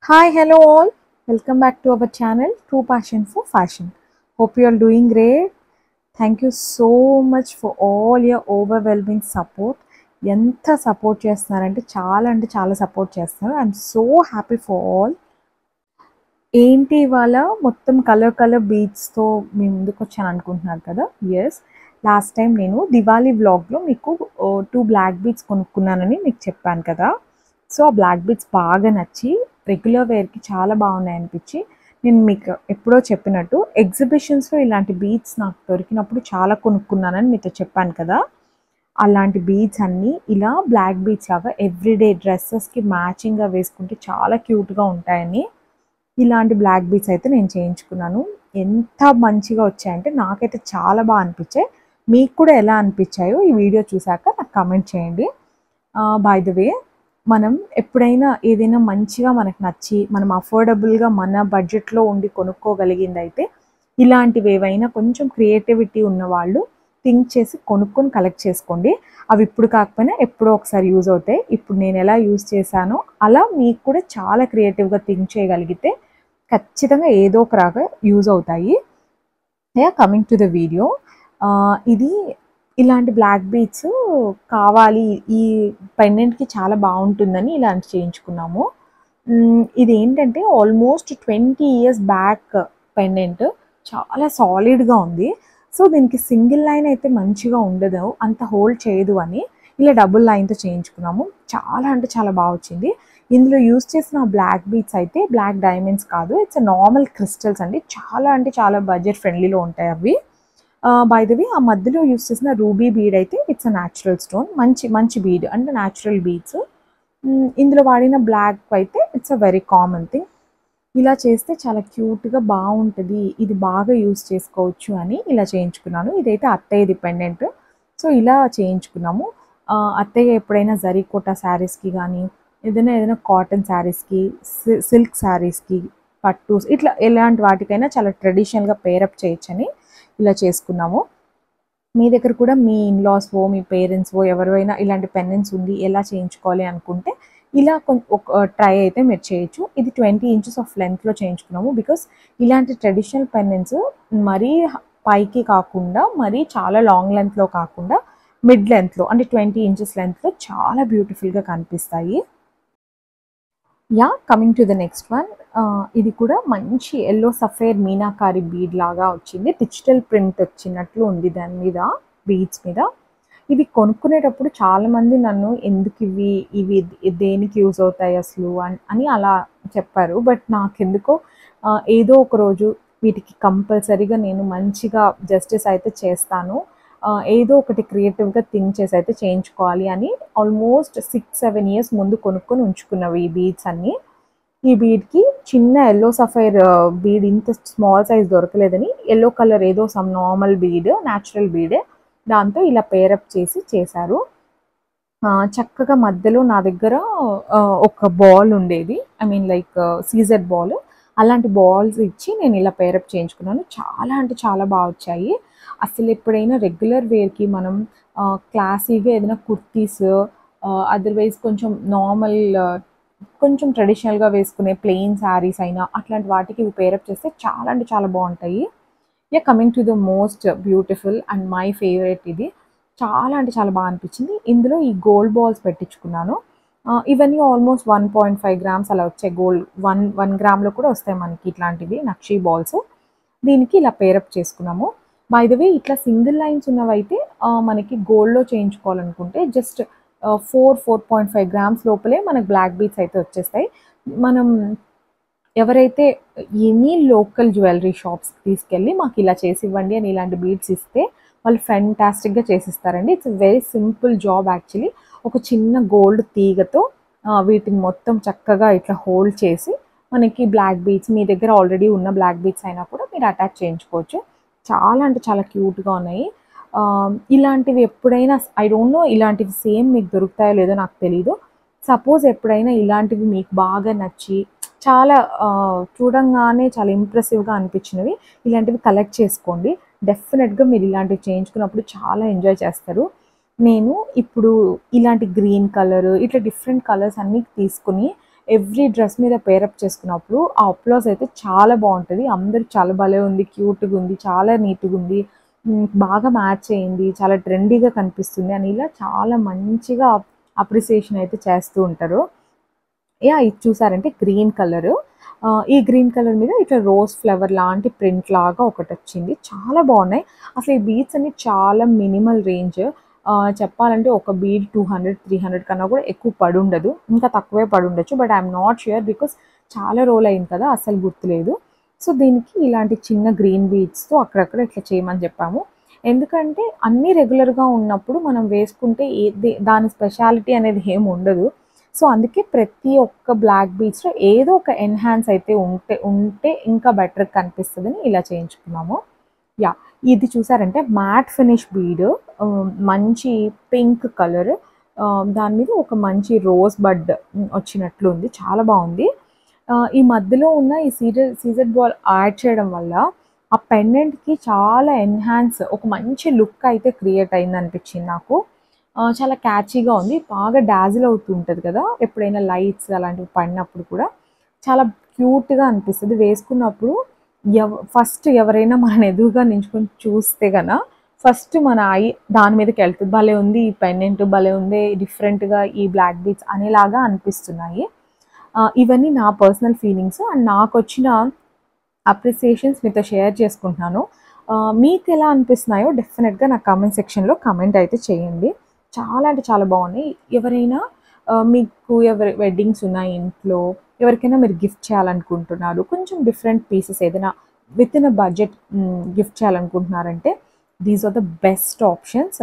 Hi, hello all. Welcome back to our channel, True Passion for Fashion. Hope you are doing great. Thank you so much for all your overwhelming support. ఎంత support చేస్తున్నారంటే చాలా support చేస్తున్నారు. I'm so happy for all. ఏంటి ఇవాళ మొత్తం colour బీట్స్తో మీ ముందుకు వచ్చాను అనుకుంటున్నారు కదా. ఎస్, లాస్ట్ టైం నేను దివాళీ వ్లాగ్లో మీకు 2 బ్లాక్ బీట్స్ కొనుక్కున్నానని మీకు చెప్పాను కదా. సో ఆ బ్లాక్ బీట్స్ బాగా నచ్చి రెగ్యులర్ వేర్కి చాలా బాగున్నాయి అనిపించి నేను మీకు ఎప్పుడో చెప్పినట్టు ఎగ్జిబిషన్స్లో ఇలాంటి బీట్స్ నాకు దొరికినప్పుడు చాలా కొనుక్కున్నానని మీతో చెప్పాను కదా. అలాంటి బీట్స్ అన్నీ ఇలా బ్లాక్ బీట్స్ లాగా ఎవ్రీడే డ్రెస్సెస్కి మ్యాచింగ్గా వేసుకుంటే చాలా క్యూట్గా ఉంటాయని ఇలాంటి బ్లాక్ బీట్స్ అయితే నేను చేయించుకున్నాను. ఎంత మంచిగా వచ్చాయంటే నాకైతే చాలా బాగా అనిపించాయి. మీకు కూడా ఎలా అనిపించాయో ఈ వీడియో చూసాక నాకు కామెంట్ చేయండి. బై ద వే, మనం ఎప్పుడైనా ఏదైనా మంచిగా మనకు నచ్చి మనం అఫోర్డబుల్గా మన బడ్జెట్లో ఉండి కొనుక్కోగలిగింది అయితే ఇలాంటివి ఏవైనా కొంచెం క్రియేటివిటీ ఉన్నవాళ్ళు థింక్ చేసి కొనుక్కొని కలెక్ట్ చేసుకోండి. అవి ఇప్పుడు కాకపోయినా ఎప్పుడో ఒకసారి యూజ్ అవుతాయి. ఇప్పుడు నేను ఎలా యూజ్ చేశానో అలా మీకు కూడా చాలా క్రియేటివ్గా థింక్ చేయగలిగితే ఖచ్చితంగా ఏదో ఒక రాగా యూజ్ అవుతాయి. కమింగ్ టు ద వీడియో, ఇది ఇలాంటి బ్లాక్ బీట్స్ కావాలి, ఈ పెండెంట్కి చాలా బాగుంటుందని ఇలాంటి చేయించుకున్నాము. ఇది ఏంటంటే ఆల్మోస్ట్ 20 years బ్యాక్ పెండెంట్, చాలా సాలిడ్గా ఉంది. సో దీనికి సింగిల్ లైన్ అయితే మంచిగా ఉండదు, అంత హోల్డ్ చేయదు అని ఇలా డబుల్ లైన్తో చేయించుకున్నాము. చాలా బాగా వచ్చింది. ఇందులో యూజ్ చేసిన బ్లాక్ బీట్స్ అయితే బ్లాక్ డైమండ్స్ కాదు, ఇట్స్ నార్మల్ క్రిస్టల్స్ అండి. చాలా బడ్జెట్ ఫ్రెండ్లీలో ఉంటాయి అవి. బై ద వే, ఆ మధ్యలో యూజ్ చేసిన రూబీ బీడ్ అయితే ఇట్స్ అ న్యాచురల్ స్టోన్, మంచి బీడ్ అంటే న్యాచురల్ బీడ్స్. ఇందులో వాడిన బ్లాక్ అయితే it's a very common thing. ఇలా చేస్తే చాలా క్యూట్గా బాగుంటుంది, ఇది బాగా యూజ్ చేసుకోవచ్చు అని ఇలా చేయించుకున్నాను. ఇదైతే అత్తయ్యది పెండెంట్. సో ఇలా చేయించుకున్నాము. అత్తయ్య ఎప్పుడైనా జరీకోటా శారీస్కి కానీ ఏదైనా కాటన్ శారీస్కి, సిల్క్ శారీస్కి, పట్టూస్ ఇట్లా ఎలాంటి వాటికైనా చాలా ట్రెడిషనల్గా పేరప్ చేయొచ్చని ఇలా చేసుకున్నాము. మీ దగ్గర కూడా మీ ఇన్లాస్వో మీ పేరెంట్స్వో ఎవరైనా ఇలాంటి పెండెంట్స్ ఉంది ఎలా చేయించుకోవాలి అనుకుంటే ఇలా ఒక ట్రై అయితే మీరు చేయొచ్చు. ఇది 20 inches ఆఫ్ లెంత్లో చేయించుకున్నాము. బికాస్ ఇలాంటి ట్రెడిషనల్ పెండెంట్స్ మరీ పైకి కాకుండా మరీ చాలా లాంగ్ లెంత్లో కాకుండా మిడ్ లెంత్లో అంటే 20 inches లెంత్లో చాలా బ్యూటిఫుల్గా కనిపిస్తాయి. Coming to the next one, ఇది కూడా మంచి ఎల్లో సఫేర్ మీనాకారి బీడ్ లాగా వచ్చింది. డిజిటల్ ప్రింట్ వచ్చినట్లు ఉంది దాని మీద, బీడ్స్ మీద. ఇవి కొనుక్కునేటప్పుడు చాలామంది నన్ను ఎందుకు ఇవి దేనికి యూజ్ అవుతాయి అసలు అని అలా చెప్పారు. బట్ నాకెందుకో ఏదో ఒక రోజు వీటికి కంపల్సరీగా నేను మంచిగా జస్టిస్ అయితే చేస్తాను, ఏదో ఒకటి క్రియేటివ్గా థింక్ చేసి అయితే చేయించుకోవాలి అని ఆల్మోస్ట్ 6-7 years ముందు కొనుక్కొని ఉంచుకున్నవి ఈ బీడ్స్ అన్నీ. ఈ బీడ్కి చిన్న ఎల్లో సఫైర్ బీడ్ ఇంత స్మాల్ సైజ్ దొరకలేదని ఎల్లో కలర్ ఏదో some normal bead, natural Bide, దాంతో ఇలా పేరప్ చేశారు. చక్కగా మధ్యలో నా దగ్గర ఒక బాల్ ఉండేది, I mean like seizer ball, అలాంటి బాల్స్ ఇచ్చి నేను ఇలా పేరప్ చేయించుకున్నాను. చాలా బాగా వచ్చాయి. అసలు ఎప్పుడైనా రెగ్యులర్ వేర్కి మనం క్లాసీగా ఏదైనా కుర్తీస్, అదర్వైజ్ కొంచెం నార్మల్ కొంచెం ట్రెడిషనల్గా వేసుకునే ప్లెయిన్ శారీస్ అయినా అట్లాంటి వాటికి ఇవి పేరప్ చేస్తే చాలా బాగుంటాయి. Coming to the most beautiful and my favourite, ఇది చాలా బాగా అనిపించింది. ఇందులో ఈ గోల్డ్ బాల్స్ పెట్టించుకున్నాను. ఇవన్నీ ఆల్మోస్ట్ 1.5 grams అలా వచ్చాయి. గోల్డ్ 1 గ్రామ్లో కూడా వస్తాయి మనకి ఇట్లాంటివి నక్షీ బాల్స్. దీనికి ఇలా పేరప్ చేసుకున్నాము. బై ద వే, ఇట్లా సింగిల్ లైన్స్ ఉన్నవైతే మనకి గోల్డ్లో చేయించుకోవాలనుకుంటే జస్ట్ 4.5 grams లోపలే మనకు బ్లాక్ బీడ్స్ అయితే వచ్చేస్తాయి. మనం ఎవరైతే ఎనీ లోకల్ జ్యువెలరీ షాప్స్కి తీసుకెళ్ళి మాకు ఇలా చేసి ఇవ్వండి అని ఇలాంటి బీడ్స్ ఇస్తే వాళ్ళు ఫెంటాస్టిక్గా చేసిస్తారండి. It's very simple job actually. ఒక చిన్న గోల్డ్ తీగతో వీటిని మొత్తం చక్కగా ఇట్లా హోల్డ్ చేసి మనకి బ్లాక్ బీడ్స్, మీ దగ్గర ఆల్రెడీ ఉన్న బ్లాక్ బీడ్స్ అయినా కూడా మీరు అటాచ్ చేయించుకోవచ్చు. చాలా క్యూట్గా ఉన్నాయి. ఇలాంటివి ఎప్పుడైనా, ఐ డోంట్ నో ఇలాంటివి సేమ్ మీకు దొరుకుతాయో లేదో నాకు తెలీదు. సపోజ్ ఎప్పుడైనా ఇలాంటివి మీకు బాగా నచ్చి చాలా చూడంగానే చాలా ఇంప్రెసివ్గా అనిపించినవి ఇలాంటివి కలెక్ట్ చేసుకోండి. డెఫినెట్గా మీరు ఇలాంటివి చేయించుకున్నప్పుడు చాలా ఎంజాయ్ చేస్తారు. నేను ఇప్పుడు ఇలాంటి గ్రీన్ కలర్, ఇట్లా డిఫరెంట్ కలర్స్ అన్నీ తీసుకుని ఎవ్రీ డ్రెస్ మీద పేరప్ చేసుకున్నప్పుడు ఆ అప్లాజ్ అయితే చాలా బాగుంటుంది. అందరూ చాలా భలే ఉంది, క్యూట్గా ఉంది, చాలా నీట్గా ఉంది, బాగా మ్యాచ్ అయ్యింది, చాలా ట్రెండీగా కనిపిస్తుంది అని ఇలా చాలా మంచిగా అప్రిసియేషన్ అయితే చేస్తూ ఉంటారు. ఇది చూసారంటే గ్రీన్ కలరు. ఈ గ్రీన్ కలర్ మీద ఇట్లా రోజ్ ఫ్లవర్ లాంటి ప్రింట్ లాగా ఒకటొచ్చింది. చాలా బాగున్నాయి. అసలు ఈ బీడ్స్ అన్ని చాలా మినిమల్ రేంజ్. చెప్పాలంటే ఒక బీడ్ 200, 300 కన్నా కూడా ఎక్కువ పడుండదు. ఇంకా తక్కువే పడుండొచ్చు. But I'm not sure because చాలా రోజులయింది కదా! అస్సలు గుర్తులేదు. సో, దీనికి ఇలాంటి చిన్న గ్రీన్ బీడ్స్‌తో అక్కడక్కడ ఇట్లా చేయమని చెప్పాము. ఎందుకంటే అన్నీ రెగ్యులర్‌గా ఉన్నప్పుడు మనం వేసుకుంటే దాని స్పెషాలిటీ అనేది ఏమి ఉండదు. సో, అందుకే ప్రతి ఒక్క బ్లాక్ బీడ్స్‌లో ఏదో ఒక ఎన్హాన్స్ అయితే ఉంటే ఇంకా బెటర్‌గా కనిపిస్తదని ఇలా చేయించుకున్నాము. ఇది చూసారంటే మ్యాట్ ఫినిష్ బీడ్, మంచి పింక్ కలర్, దాని మీద ఒక మంచి రోజ్ బడ్ వచ్చినట్లు ఉంది. చాలా బాగుంది. ఈ మధ్యలో ఉన్న ఈ సీజెడ్ బాల్ యాడ్ చేయడం వల్ల ఆ పెండెంట్‌కి చాలా ఒక మంచి లుక్ అయితే క్రియేట్ అయిందనిపించింది నాకు. చాలా క్యాచీగా ఉంది. బాగా డాజిల్ అవుతూ ఉంటది కదా! ఎప్పుడైనా లైట్స్ అలాంటివి పడినప్పుడు కూడా చాలా క్యూట్‌గా అనిపిస్తది. వేసుకున్నప్పుడు ఫస్ట్ ఎవరైనా మనని ఎదురుగా నించుకొని చూస్తే ఫస్ట్ మన ఐ దాని మీదకెళ్తది. భలే ఉంది ఈ పెండెంట్, భలే ఉంది డిఫరెంట్‌గా ఈ బ్లాక్ బీడ్స్ అనేలాగా అనిపిస్తున్నాయి. ఇవన్నీ నా పర్సనల్ ఫీలింగ్స్ అండ్ నాకొచ్చిన అప్రిసియేషన్స్ మీతో షేర్ చేసుకుంటున్నాను. మీకెలా అనిపిస్తున్నాయో డెఫినెట్‌గా నాకు కామెంట్ సెక్షన్‌లో కామెంట్ అయితే చేయండి. చాలా అంటే చాలా బాగున్నాయి. ఎవరైనా మీకు వెడ్డింగ్స్ ఉన్నాయి ఇంట్లో, ఎవరికైనా మీరు గిఫ్ట్ చేయాలనుకుంటున్నారు, కొంచెం డిఫరెంట్ పీసెస్ ఏదైనా వితిన్ ఎ బడ్జెట్ గిఫ్ట్ చేయాలనుకుంటున్నారంటే these are the best options.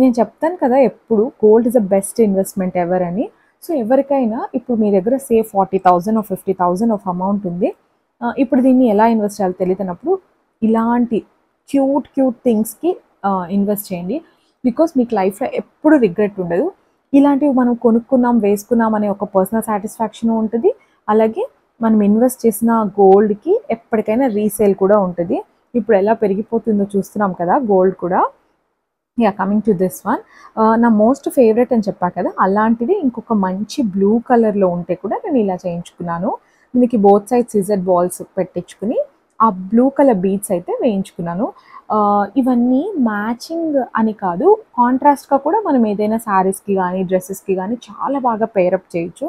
నేను చెప్తాను కదా ఎప్పుడు gold is the best investment ever అని. సో, ఎవరికైనా ఇప్పుడు మీ దగ్గర 40,000 ఆర్ 50,000 ఆఫ్ అమౌంట్ ఉంది. ఇప్పుడు దీన్ని ఎలా ఇన్వెస్ట్ చేయాలో తెలియనప్పుడు ఇలాంటి క్యూట్ థింగ్స్‌కి ఇన్వెస్ట్ చేయండి. బికాస్ మీకు లైఫ్‌లో ఎప్పుడు రిగ్రెట్ ఉండదు. ఇలాంటివి మనం కొనుక్కున్నాం, వేసుకున్నాం అనే ఒక పర్సనల్ సాటిస్ఫాక్షన్ ఉంటది. అలాగే మనం ఇన్వెస్ట్ చేసిన గోల్డ్‌కి ఎప్పటికైనా రీసేల్ కూడా ఉంటది. ఇప్పుడు ఎలా పెరిగిపోతుందో చూస్తున్నాం కదా గోల్డ్ కూడా. కమింగ్ టు దిస్ వన్, నా మోస్ట్ ఫేవరెట్ అని చెప్పా కదా! అలాంటిది ఇంకొక మంచి బ్లూ కలర్‌లో ఉంటే కూడా నేను ఇలా చేయించుకున్నాను. దీనికి బోత్ సైడ్స్ సిజర్ బాల్స్ పెట్టించుకుని ఆ బ్లూ కలర్ బీడ్స్ అయితే వేయించుకున్నాను. ఇవన్నీ మ్యాచింగ్ అని కాదు, కాంట్రాస్ట్‌గా కూడా మనం ఏదైనా శారీస్‌కి గానీ, డ్రెసెస్‌కి గానీ చాలా బాగా పేరప్ చేయొచ్చు.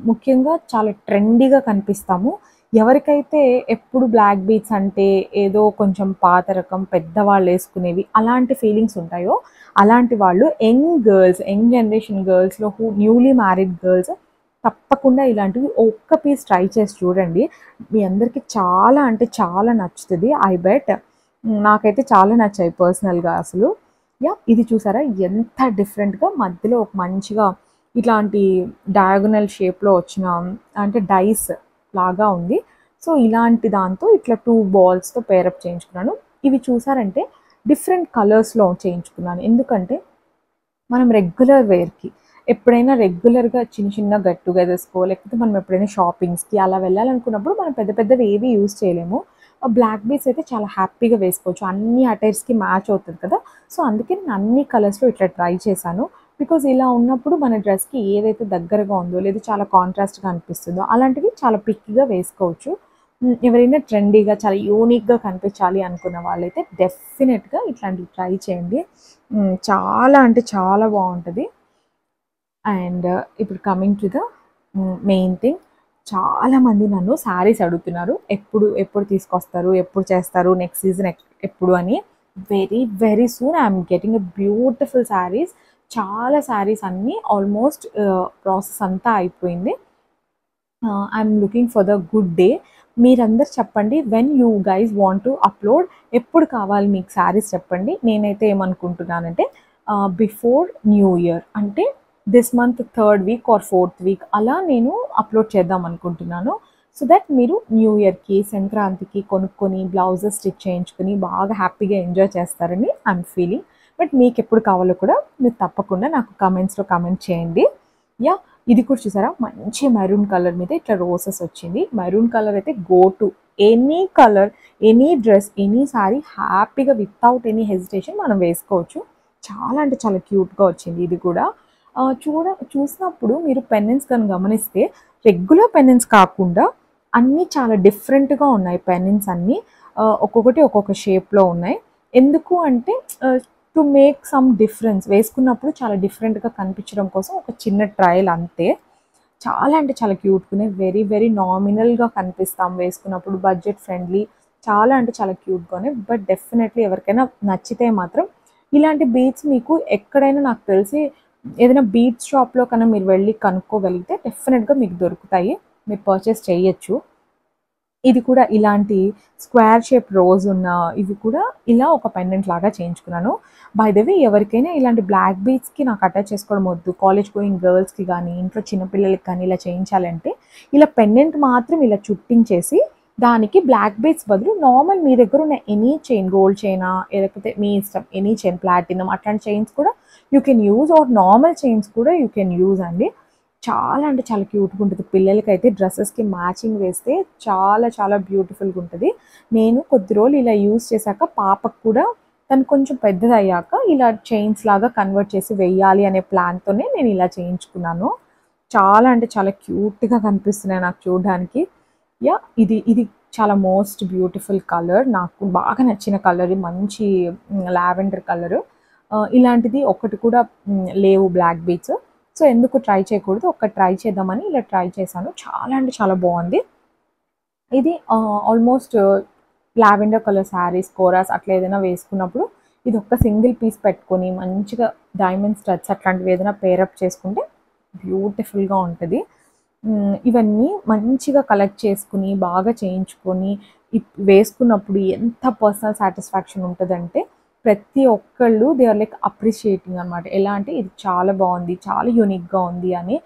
ముఖ్యంగా చాలా ట్రెండీగా కనిపిస్తాము. ఎవరికైతే ఎప్పుడు బ్లాక్ బీడ్స్ అంటే ఏదో కొంచెం పాత రకం పెద్దవాళ్ళు వేసుకునేవి అలాంటి ఫీలింగ్స్ ఉంటాయో, అలాంటి వాళ్ళు యంగ్ జనరేషన్ గర్ల్స్‌లో న్యూలీ మ్యారీడ్ గర్ల్స్ తప్పకుండా ఇలాంటివి ఒక్క పీస్ ట్రై చేసి చూడండి. మీ అందరికీ చాలా అంటే చాలా నచ్చుతది. I bet. నాకైతే చాలా నచ్చాయి పర్సనల్‌గా అసలు. ఇది చూసారా ఎంత డిఫరెంట్‌గా మధ్యలో ఒక మంచిగా ఇట్లాంటి డయాగోనల్ షేప్‌లో వచ్చిన అంటే డైస్ లాగా ఉంది. సో, ఇలాంటి దాంతో ఇట్లా 2 బాల్స్‌తో పేరప్ చేయించుకున్నాను. ఇవి చూసారంటే డిఫరెంట్ కలర్స్‌లో చేయించుకున్నాను. ఎందుకంటే మనం రెగ్యులర్ వేర్‌కి ఎప్పుడైనా రెగ్యులర్‌గా చిన్న గెట్ టుగెదర్స్‌కో లేకపోతే మనం ఎప్పుడైనా షాపింగ్స్‌కి అలా వెళ్ళాలనుకున్నప్పుడు మనం పెద్దవి ఏవి యూజ్ చేయలేము. బ్లాక్ బీడ్స్ అయితే చాలా హ్యాపీగా వేసుకోవచ్చు. అన్ని అటైర్స్‌కి మ్యాచ్ అవుతది కదా! సో, అందుకే నేను అన్ని కలర్స్‌లో ఇట్లా ట్రై చేశాను. బికాజ్ ఇలా ఉన్నప్పుడు మన డ్రెస్‌కి ఏదైతే దగ్గరగా ఉందో లేదా చాలా కాంట్రాస్ట్‌గా అనిపిస్తుందో అలాంటివి చాలా పిక్‌గా వేసుకోవచ్చు. ఎవరైనా ట్రెండీగా చాలా యూనిక్‌గా కనిపించాలి అనుకున్న వాళ్ళైతే డెఫినెట్‌గా ఇట్లాంటివి ట్రై చేయండి. చాలా అంటే చాలా బాగుంటది. అండ్ ఇప్పుడు coming to the main thing, చాలామంది నన్ను శారీస్ అడుగుతున్నారు. ఎప్పుడు తీసుకొస్తారు, ఎప్పుడు చేస్తారు, నెక్స్ట్ సీజన్ ఎప్పుడు అని. Very soon I'm getting a beautiful saris. చాలా శారీస్ అన్నీ ఆల్మోస్ట్ ప్రాసెస్ అంతా అయిపోయింది. I'm looking for the good day. మీరందరు చెప్పండి when you guys want to upload, ఎప్పుడు కావాలి మీకు శారీస్ చెప్పండి. నేనైతే ఏమనుకుంటున్నానంటే బిఫోర్ న్యూ ఇయర్ అంటే this month 3rd week or 4th week అలా నేను అప్లోడ్ చేద్దాం అనుకుంటున్నాను. సో దట్ మీరు న్యూ ఇయర్కి సంక్రాంతికి కొనుక్కొని బ్లౌజెస్ స్టిచ్ చేయించుకొని బాగా హ్యాపీగా ఎంజాయ్ చేస్తారని ఐఎమ్ ఫీలింగ్. బట్ మీకు ఎప్పుడు కావాలో కూడా మీరు తప్పకుండా నాకు కమెంట్స్లో కమెంట్ చేయండి. ఇది కూడా చూసారా మంచి మెరూన్ కలర్ మీద ఇట్లా రోసెస్ వచ్చింది. మెరూన్ కలర్ అయితే go to any colour, any dress, any sari హ్యాపీగా వితౌట్ ఎనీ హెజిటేషన్ మనం వేసుకోవచ్చు. చాలా అంటే చాలా క్యూట్గా వచ్చింది ఇది కూడా. చూసినప్పుడు మీరు పెన్నెన్స్ కానీ గమనిస్తే రెగ్యులర్ పెన్నెన్స్ కాకుండా అన్నీ చాలా డిఫరెంట్‌గా ఉన్నాయి పెన్నెన్స్ అన్నీ. ఒక్కొక్కటి ఒక్కొక్క షేప్‌లో ఉన్నాయి. ఎందుకు అంటే టు మేక్ సమ్ డిఫరెన్స్ వేసుకున్నప్పుడు చాలా డిఫరెంట్‌గా కనిపించడం కోసం ఒక చిన్న ట్రయల్ అంతే. చాలా అంటే చాలా క్యూట్‌గా ఉన్నాయి. వెరీ వెరీ నామినల్‌గా కనిపిస్తాం వేసుకున్నప్పుడు. Budget friendly. చాలా అంటే చాలా క్యూట్‌గా ఉన్నాయి. బట్ డెఫినెట్‌లీ ఎవరికైనా నచ్చితే మాత్రం ఇలాంటి బీడ్స్ మీకు ఎక్కడైనా నాకు తెలిసి ఏదైనా బీడ్స్ షాప్‌లో కన్నా మీరు వెళ్లి కనుక్కోగలిగితే డెఫినెట్‌గా మీకు దొరుకుతాయి. మీరు పర్చేస్ చేయొచ్చు. ఇది కూడా ఇలాంటి స్క్వేర్ షేప్ రోజ్ ఉన్న ఇవి కూడా ఇలా ఒక పెండెంట్ లాగా చేయించుకున్నాను. బై ద వే ఎవరికైనా ఇలాంటి బ్లాక్ బీడ్స్‌కి నాకు అటాచ్ చేసుకోవడం వద్దు. కాలేజ్ గోయింగ్ గర్ల్స్‌కి గానీ, ఇంట్లో చిన్న పిల్లలకి కానీ ఇలా చేయించాలంటే ఇలా పెండెంట్ మాత్రం ఇలా చుట్టించేసి దానికి బ్లాక్ బీడ్స్ బదులు నార్మల్ మీ దగ్గర ఉన్న ఎనీ చైన్ గోల్డ్ చైనా లేకపోతే మీ ఇష్టం ఎనీ చైన్ ప్లాటినం అట్లాంటి చైన్స్ కూడా you can use or normal chains కూడా యూ కెన్ యూజ్ అండి. చాలా అంటే చాలా క్యూట్‌గా ఉంటది. పిల్లలకైతే డ్రెసెస్‌కి మ్యాచింగ్ వేస్తే చాలా చాలా బ్యూటిఫుల్‌గా ఉంటది. నేను కొద్ది రోజులు ఇలా యూజ్ చేశాక పాపకు కూడా తను కొంచెం పెద్దదయ్యాక ఇలా చైన్స్ లాగా కన్వర్ట్ చేసి వెయ్యాలి అనే ప్లాన్‌తోనే నేను ఇలా చేయించుకున్నాను. చాలా అంటే చాలా క్యూట్‌గా కనిపిస్తున్నాయి నాకు చూడడానికి. యాహ్! ఇది చాలా మోస్ట్ బ్యూటిఫుల్ కలర్. నాకు బాగా నచ్చిన కలర్. మంచి లావెండర్ కలరు. ఇలాంటిది ఒక్కటి కూడా లేవు బ్లాక్ బీడ్స్. సో, ఎందుకు ట్రై చేయకూడదు? ఒక్కటి ట్రై చేద్దామని ఇలా ట్రై చేశాను. చాలా అంటే చాలా బావుంది. ఇది ఆల్మోస్ట్ లావెండర్ కలర్ శారీస్, కోరాస్ అట్లా ఏదైనా వేసుకున్నప్పుడు ఇది ఒక్క సింగిల్ పీస్ పెట్టుకొని మంచిగా డైమండ్ స్టడ్స్ అట్లాంటివి ఏదైనా పేరప్ చేసుకుంటే బ్యూటిఫుల్‌గా ఉంటది. ఇవన్నీ మంచిగా కలెక్ట్ చేసుకొని, బాగా చేయించుకొని, వేసుకున్నప్పుడు ఎంత పర్సనల్ సాటిస్ఫాక్షన్ ఉంటదంటే, ప్రతి ఒక్కళ్ళు దే ఆర్ లైక్ అప్రిషియేటింగ్ అనమాట. ఎలా అంటే ఇది చాలా బావుంది, చాలా యూనిక్‌గా ఉంది అని.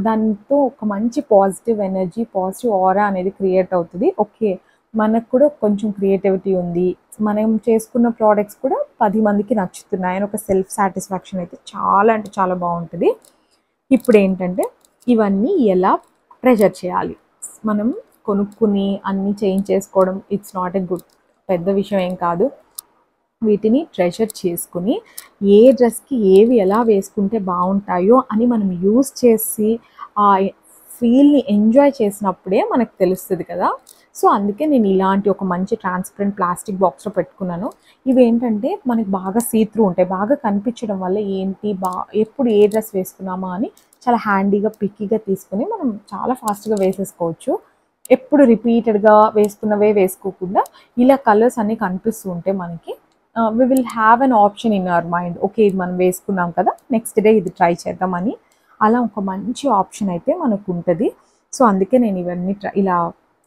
దాంతో ఒక మంచి పాజిటివ్ ఎనర్జీ, పాజిటివ్ ఆరా అనేది క్రియేట్ అవుతది. ఓకే. మనకు కూడా కొంచెం క్రియేటివిటీ ఉంది. మనం చేసుకున్న ప్రొడక్ట్స్ కూడా 10 మందికి నచ్చుతున్నాయి అని ఒక సెల్ఫ్ సాటిస్ఫాక్షన్ అయితే చాలా అంటే చాలా బావుంటది. ఇప్పుడేంటంటే ఇవన్నీ ఎలా ట్రెజర్ చేయాలి. మనం కొనుక్కుని అన్నీ చేయించేసుకోవడం ఇట్స్ నాట్ ఎ గుడ్ పెద్ద విషయం ఏం కాదు. వీటిని ట్రెజర్ చేసుకొని ఏ డ్రెస్‌కి ఏవి ఎలా వేసుకుంటే బావుంటాయో అని మనం యూజ్ చేసి ఆ ఫీల్‌ని ఎంజాయ్ చేసినప్పుడే మనకు తెలుస్తది కదా! సో, అందుకే నేను ఇలాంటి ఒక మంచి ట్రాన్స్‌పరెంట్ ప్లాస్టిక్ బాక్స్‌లో పెట్టుకున్నాను. ఇవేంటంటే మనకి బాగా సీ త్రూ ఉంటాయి. బాగా కనిపించడం వల్ల ఏంటి ఎప్పుడు ఏ డ్రెస్ వేసుకున్నామా అని చాలా హ్యాండీగా, పిక్కీగా తీసుకొని మనం చాలా ఫాస్ట్‌గా వేసేసుకోవచ్చు. ఎప్పుడు రిపీటెడ్‌గా వేసుకున్నవే వేసుకోకుండా ఇలా కలర్స్ అన్నీ కనిపిస్తూ ఉంటే మనకి we will have an option in our mind. Okay. ఇది మనం వేసుకున్నాం కదా! నెక్స్ట్ డే ఇది ట్రై చేద్దామని. అలా ఒక మంచి ఆప్షన్ అయితే మనకుంటది. సో, అందుకే నేను ఇవన్నీ ఇలా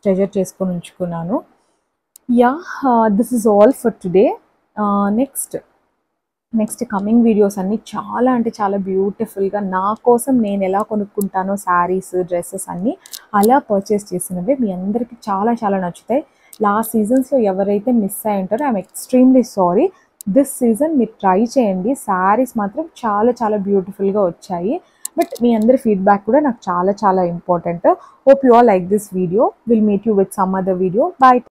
ట్రెజర్ చేసుకొని ఉంచుకున్నాను. Yeah! This is all for today. Next coming videos అన్నీ చాలా అంటే చాలా బ్యూటిఫుల్‌గా నా కోసం నేను ఎలా కొనుక్కుంటానో శారీస్, డ్రెసెస్ అన్నీ అలా పర్చేస్ చేసినవే మీ అందరికీ చాలా చాలా నచ్చుతాయి. లాస్ట్ సీజన్స్‌లో ఎవరైతే మిస్ అయ్యి ఉంటారో I'm extremely sorry. This season మీరు ట్రై చేయండి. శారీస్ మాత్రం చాలా చాలా బ్యూటిఫుల్‌గా వచ్చాయి. బట్ మీ అందరి ఫీడ్‌బ్యాక్ కూడా నాకు చాలా చాలా important. Hope you all like this video. Will meet you with some other video. By.